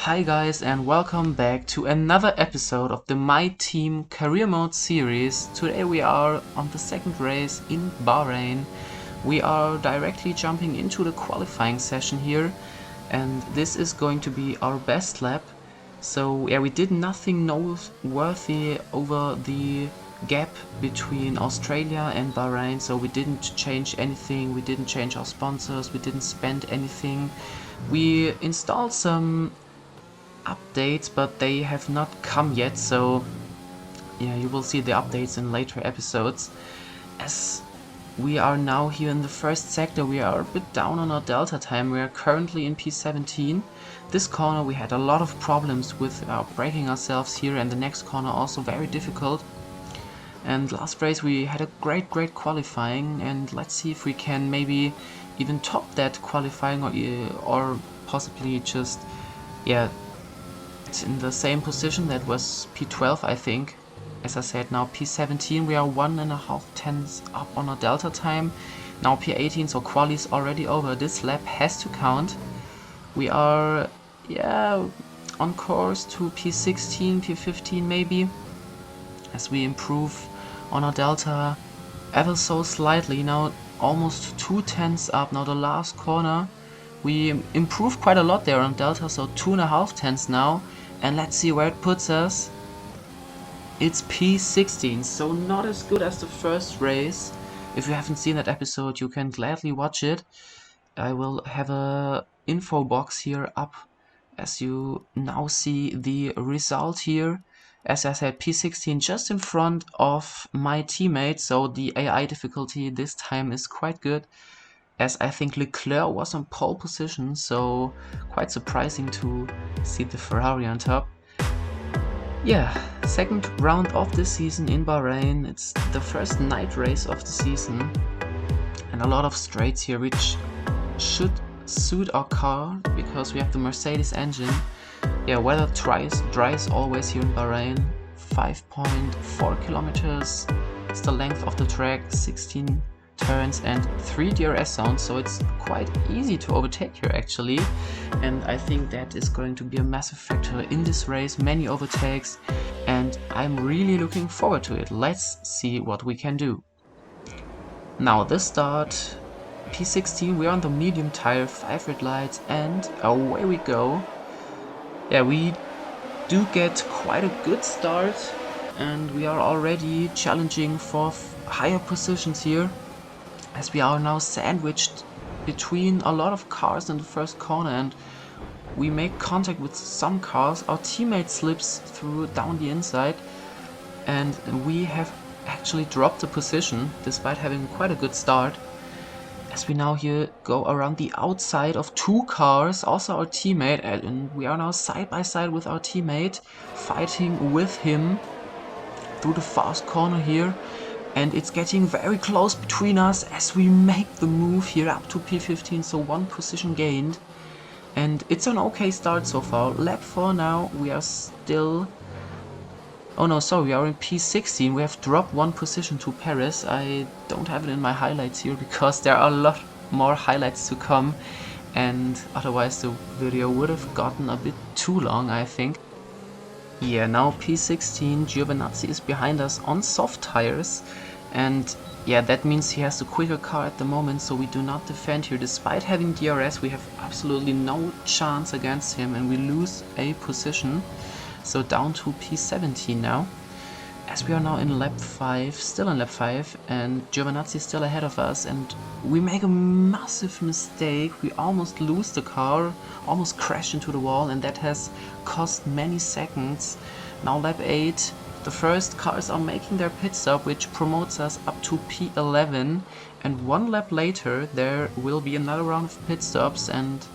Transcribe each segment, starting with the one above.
Hi guys, and welcome back to another episode of the MyTeam career mode series. Today we are on the second race in Bahrain. We are directly jumping into the qualifying session here, and this is going to be our best lap. So yeah, we did nothing noteworthy over the gap between Australia and Bahrain, so we didn't change anything, we didn't change our sponsors, we didn't spend anything. We installed some updates, but they have not come yet, so yeah, you will see the updates in later episodes. As we are now here in the first sector, we are a bit down on our delta time. We are currently in P17. This corner we had a lot of problems with braking ourselves here, and the next corner also very difficult. And last race we had a great qualifying, and let's see if we can maybe even top that qualifying, or possibly just in the same position. That was P12, I think. As I said, now P17, we are 1.5 tenths up on our delta time. Now P18, so quali's already over. This lap has to count. We are, on course to P16, P15 maybe, as we improve on our delta ever so slightly. Now almost 2 tenths up. Now the last corner, we improved quite a lot there on delta, so 2.5 tenths now. And let's see where it puts us. It's P16, so not as good as the first race. If you haven't seen that episode, you can gladly watch it. I will have a info box here up, as you now see the result here. As I said, P16 just in front of my teammate, so the AI difficulty this time is quite good, as I think Leclerc was on pole position, so quite surprising to see the Ferrari on top. Yeah, second round of the season in Bahrain. It's the first night race of the season, and a lot of straights here, which should suit our car because we have the Mercedes engine. Yeah, weather dries always here in Bahrain. 5.4 kilometers is the length of the track, 16 turns and 3 DRS zones, so it's quite easy to overtake here actually, and I think that is going to be a massive factor in this race. Many overtakes, and I'm really looking forward to it. Let's see what we can do. Now this start, P16, we're on the medium tire, 5 red lights, and away we go. Yeah, we do get quite a good start, and we are already challenging for higher positions here, as we are now sandwiched between a lot of cars in the first corner, and we make contact with some cars. Our teammate slips through down the inside, and we have actually dropped the position despite having quite a good start, as we now here go around the outside of 2 cars, also our teammate, and we are now side by side with our teammate, fighting with him through the fast corner here. And it's getting very close between us as we make the move here up to P15, so 1 position gained. And it's an okay start so far. Lap 4 now, we are still... Oh no, sorry, we are in P16. We have dropped 1 position to Paris. I don't have it in my highlights here because there are a lot more highlights to come, and otherwise the video would have gotten a bit too long, I think. Yeah, now P16, Giovinazzi is behind us on soft tires, and yeah, that means he has the quicker car at the moment, so we do not defend here. Despite having DRS, we have absolutely no chance against him, and we lose a position, so down to P17 now. As we are now in lap 5, still in lap 5, and Giovinazzi is still ahead of us, and we make a massive mistake. We almost lose the car, almost crash into the wall, and that has cost many seconds. Now lap 8, the first cars are making their pit stop, which promotes us up to P11, and 1 lap later there will be another round of pit stops, and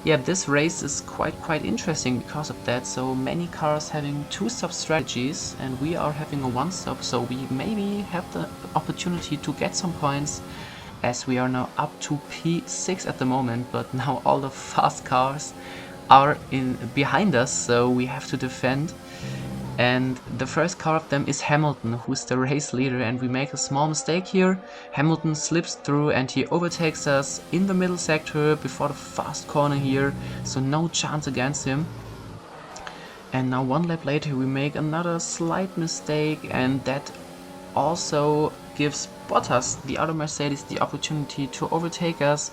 yeah, this race is quite interesting because of that. So many cars having 2-stop strategies, and we are having a 1-stop, so we maybe have the opportunity to get some points, as we are now up to P6 at the moment, but now all the fast cars are behind us, so we have to defend. And the first car of them is Hamilton, who's the race leader, and we make a small mistake here. Hamilton slips through and he overtakes us in the middle sector before the fast corner here, so no chance against him. And now 1 lap later we make another slight mistake, and that also gives Bottas, the other Mercedes, the opportunity to overtake us.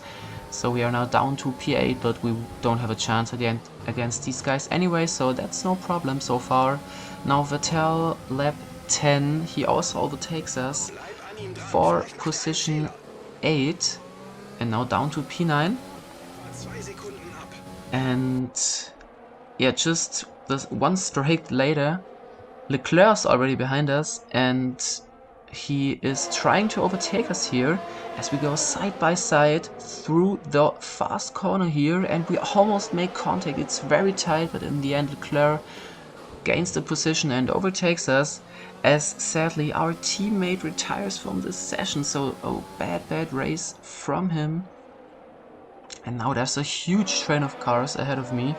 So we are now down to P8, but we don't have a chance again against these guys anyway, so that's no problem so far. Now Vettel, lap 10, he also overtakes us for position 8, and now down to P9. And yeah, just this one straight later, Leclerc's already behind us, and he is trying to overtake us here as we go side by side through the fast corner here, and we almost make contact. It's very tight, but in the end Leclerc gains the position and overtakes us, as sadly our teammate retires from this session. So a bad race from him. And now there's a huge train of cars ahead of me.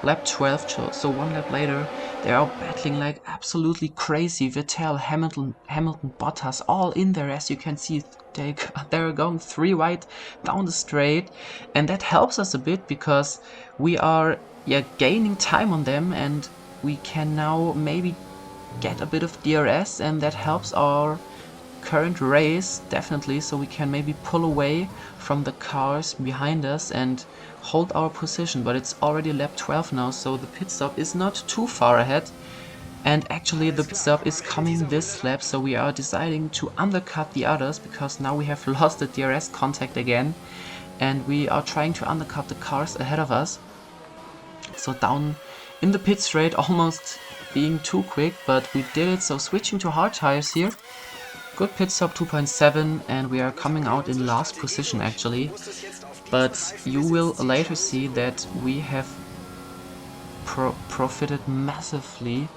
Lap 12, so 1 lap later, they are battling like absolutely crazy. Vettel, Hamilton, Bottas, all in there, as you can see. They're going 3 wide down the straight, and that helps us a bit because we are gaining time on them, and we can now maybe get a bit of DRS, and that helps our current race definitely, so we can maybe pull away from the cars behind us and hold our position. But it's already lap 12 now, so the pit stop is not too far ahead, and actually the pit stop is coming this lap, so we are deciding to undercut the others because now we have lost the DRS contact again, and we are trying to undercut the cars ahead of us. So down in the pit straight, almost being too quick, but we did it. So switching to hard tires here. Good pit stop, 2.7, and we are coming out in last position actually. But you will later see that we have profited massively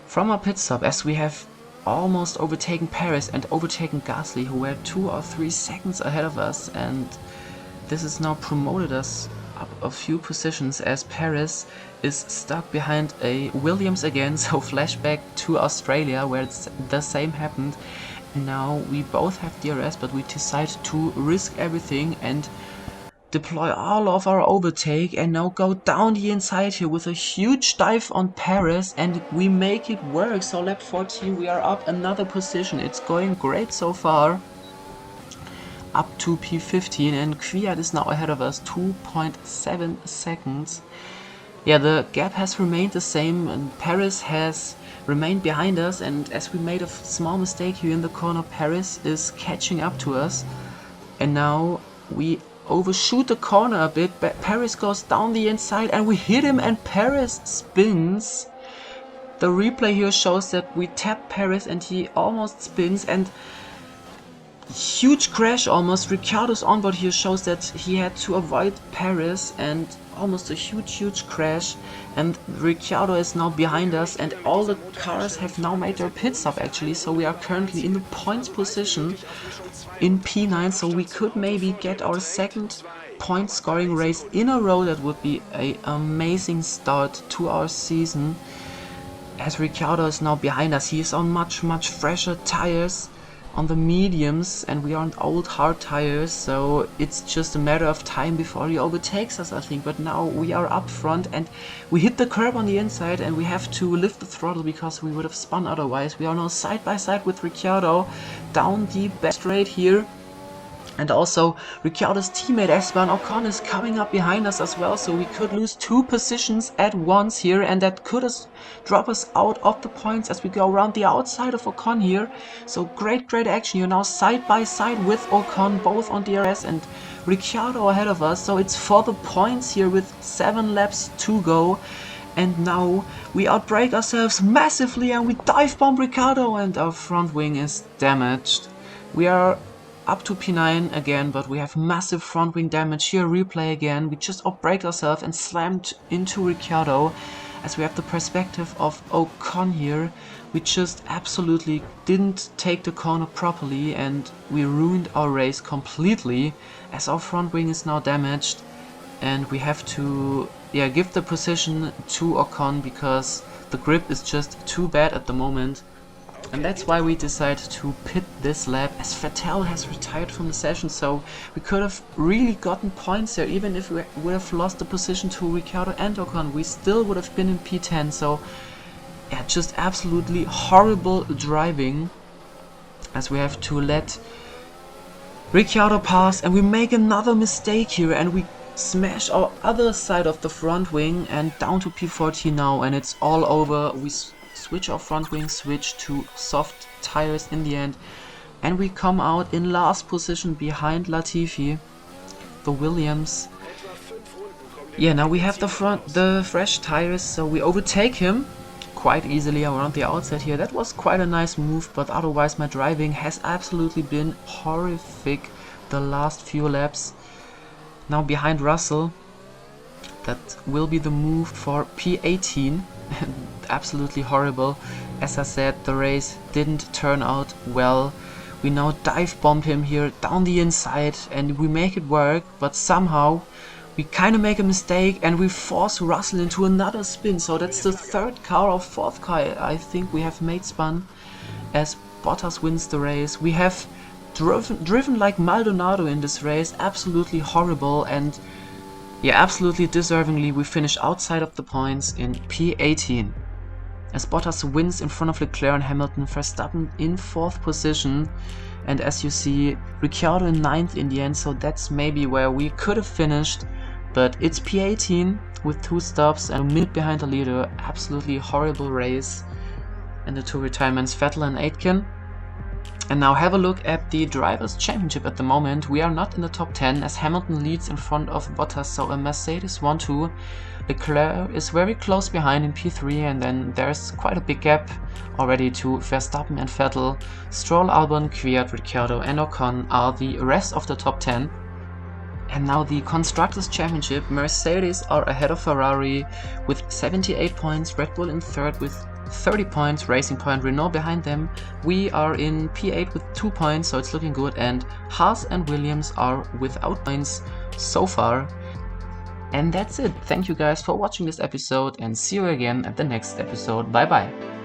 from our pit stop, as we have almost overtaken Paris and overtaken Gasly, who were 2 or 3 seconds ahead of us, and this has now promoted us up a few positions, as Paris is stuck behind a Williams again, so flashback to Australia where the same happened. Now we both have DRS, but we decide to risk everything and deploy all of our overtake and now go down the inside here with a huge dive on Paris, and we make it work. So lap 14 we are up another position. It's going great so far, up to P15, and Kvyat is now ahead of us, 2.7 seconds. Yeah, the gap has remained the same, and Paris has remained behind us, and as we made a small mistake here in the corner, Paris is catching up to us, and now we overshoot the corner a bit. Paris goes down the inside and we hit him, and Paris spins. The replay here shows that we tap Paris and he almost spins, and huge crash almost. Ricciardo's onboard here shows that he had to avoid Paris, and almost a huge crash, and Ricciardo is now behind us, and all the cars have now made their pit stop actually, so we are currently in the points position in P9, so we could maybe get our second point scoring race in a row. That would be an amazing start to our season, as Ricciardo is now behind us. He is on much fresher tires, on the mediums, and we are on old hard tires, so it's just a matter of time before he overtakes us, I think. But now we are up front and we hit the curb on the inside, and we have to lift the throttle because we would have spun otherwise. We are now side by side with Ricciardo down the back straight here, and also Ricciardo's teammate Esteban Ocon is coming up behind us as well, so we could lose 2 positions at once here, and that could drop us out of the points as we go around the outside of Ocon here. So great action. You're now side by side with Ocon, both on DRS, and Ricciardo ahead of us, so it's for the points here with 7 laps to go. And now we outbrake ourselves massively and we dive bomb Ricciardo, and our front wing is damaged. We are up to P9 again, but we have massive front wing damage here. Replay again. We just outbraked ourselves and slammed into Ricciardo, as we have the perspective of Ocon here. We just absolutely didn't take the corner properly, and we ruined our race completely, as our front wing is now damaged, and we have to give the position to Ocon because the grip is just too bad at the moment. And that's why we decided to pit this lap, as Vettel has retired from the session, so we could have really gotten points there. Even if we would have lost the position to Ricciardo and Ocon, we still would have been in P10. So yeah, just absolutely horrible driving, as we have to let Ricciardo pass, and we make another mistake here, and we smash our other side of the front wing and down to P14 now, and it's all over. We switch our front wing, switch to soft tires in the end, and we come out in last position behind Latifi, the Williams. Yeah, now we have the fresh tires, so we overtake him quite easily around the outside here. That was quite a nice move, but otherwise my driving has absolutely been horrific the last few laps. Now behind Russell, that will be the move for P18. Absolutely horrible. As I said, the race didn't turn out well. We now dive bomb him here down the inside and we make it work, but somehow we kind of make a mistake and we force Russell into another spin. So that's the third car or fourth car I think we have made spun, as Bottas wins the race. We have driven like Maldonado in this race, absolutely horrible, and yeah, absolutely deservingly we finish outside of the points in P18. As Bottas wins in front of Leclerc and Hamilton, Verstappen in 4th position, and as you see, Ricciardo in 9th in the end, so that's maybe where we could have finished, but it's P18 with 2 stops and a minute behind the leader. Absolutely horrible race. And the 2 retirements, Vettel and Aitken. And now have a look at the Drivers' Championship at the moment. We are not in the top 10 as Hamilton leads in front of Bottas, so a Mercedes 1-2. Leclerc is very close behind in P3, and then there's quite a big gap already to Verstappen and Vettel. Stroll, Albon, Kvyat, Ricciardo and Ocon are the rest of the top 10. And now the Constructors' Championship. Mercedes are ahead of Ferrari with 78 points, Red Bull in 3rd with 30 points, Racing Point, Renault behind them. We are in P8 with 2 points, so it's looking good, and Haas and Williams are without points so far. And that's it. Thank you guys for watching this episode, and see you again at the next episode. Bye bye.